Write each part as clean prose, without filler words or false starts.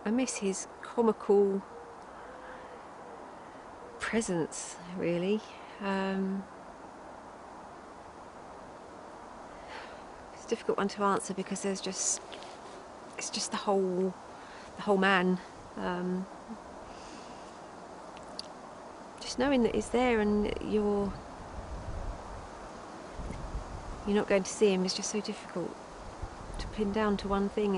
I miss his comical presence, really. It's a difficult one to answer because it's just the whole man. Just knowing that he's there and you're not going to see him is just so difficult to pin down to one thing.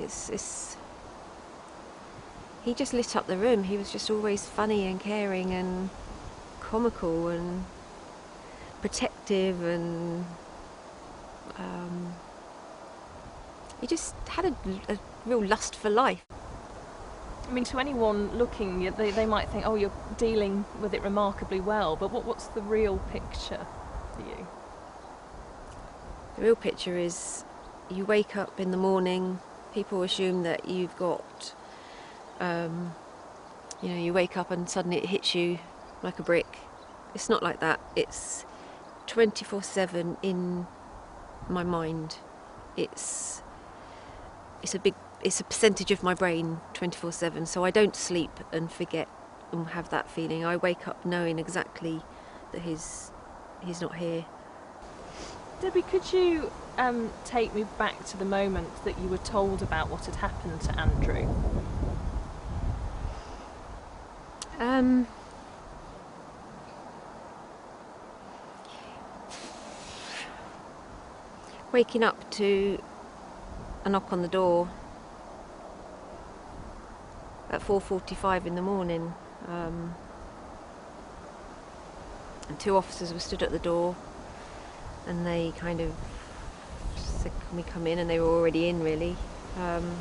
He just lit up the room. He was just always funny and caring and comical and protective, and he just had a real lust for life. I mean, to anyone looking, they might think, oh, you're dealing with it remarkably well, but what's the real picture for you? The real picture is you wake up in the morning, people assume that you've got, you wake up and suddenly it hits you like a brick. It's not like that. It's 24/7 in my mind. It's a percentage of my brain 24/7, so I don't sleep and forget and have that feeling. I wake up knowing exactly that he's not here. Debbie, could you take me back to the moment that you were told about what had happened to Andrew? Waking up to a knock on the door at 4:45 in the morning, and two officers were stood at the door, and they kind of said, "Can we come in?" And they were already in, really, and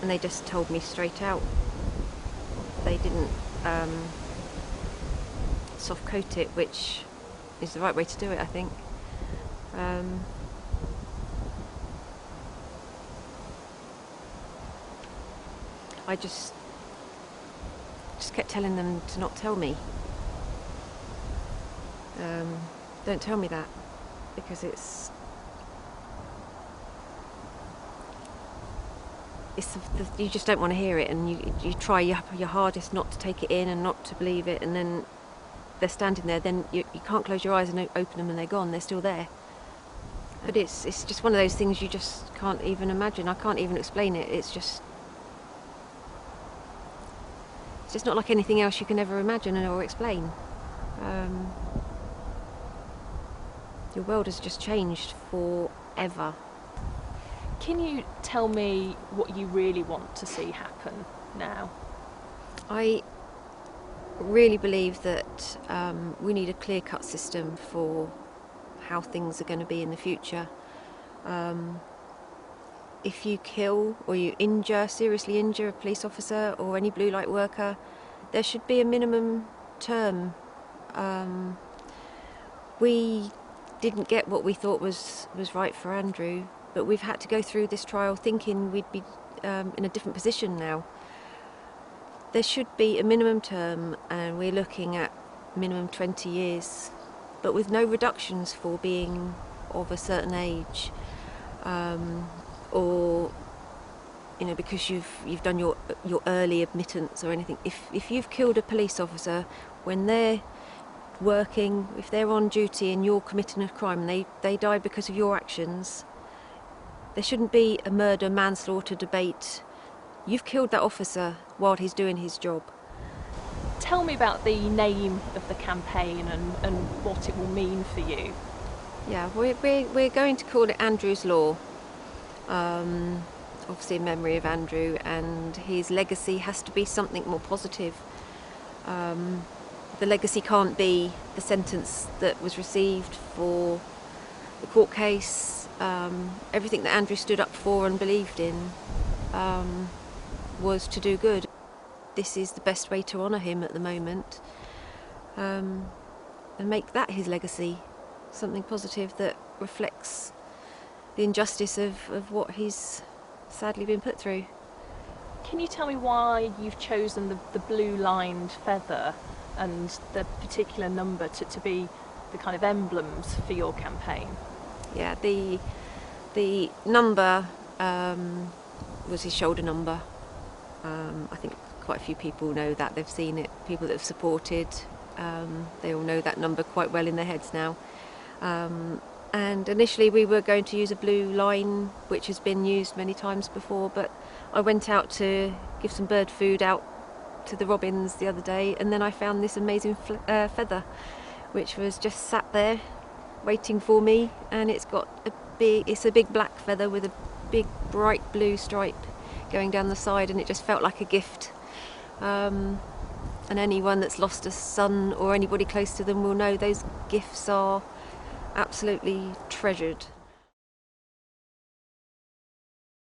they just told me straight out. They didn't soft coat it, which is the right way to do it, I think. I just kept telling them to not tell me. Don't tell me that, because you just don't want to hear it, and you try your hardest not to take it in and not to believe it, and then they're standing there. Then you can't close your eyes and open them, and they're gone. They're still there. But it's just one of those things you just can't even imagine. I can't even explain it. It's just not like anything else you can ever imagine or explain. Your world has just changed forever. Can you tell me what you really want to see happen now? I really believe that we need a clear-cut system for how things are going to be in the future. If you kill or you seriously injure a police officer or any blue light worker, there should be a minimum term. We didn't get what we thought was right for Andrew, but we've had to go through this trial thinking we'd be in a different position now. There should be a minimum term, and we're looking at minimum 20 years, but with no reductions for being of a certain age, or because you've done your early admittance or anything. If you've killed a police officer when they're working, if they're on duty and you're committing a crime and they die because of your actions, there shouldn't be a murder manslaughter debate. You've killed that officer while he's doing his job. Tell me about the name of the campaign and what it will mean for you. Yeah, we're going to call it Andrew's Law. Obviously in memory of Andrew, and his legacy has to be something more positive. The legacy can't be the sentence that was received for the court case. Everything that Andrew stood up for and believed in was to do good. This is the best way to honour him at the moment, and make that his legacy, something positive that reflects the injustice of what he's sadly been put through. Can you tell me why you've chosen the blue lined feather and the particular number to be the kind of emblems for your campaign? Yeah, the number was his shoulder number, I think quite a few people know that, they've seen it, people that have supported, they all know that number quite well in their heads now. And initially we were going to use a blue line, which has been used many times before, but I went out to give some bird food out to the robins the other day, and then I found this amazing feather, which was just sat there waiting for me, and it's a big black feather with a big bright blue stripe going down the side, and it just felt like a gift. And anyone that's lost a son or anybody close to them will know those gifts are absolutely treasured.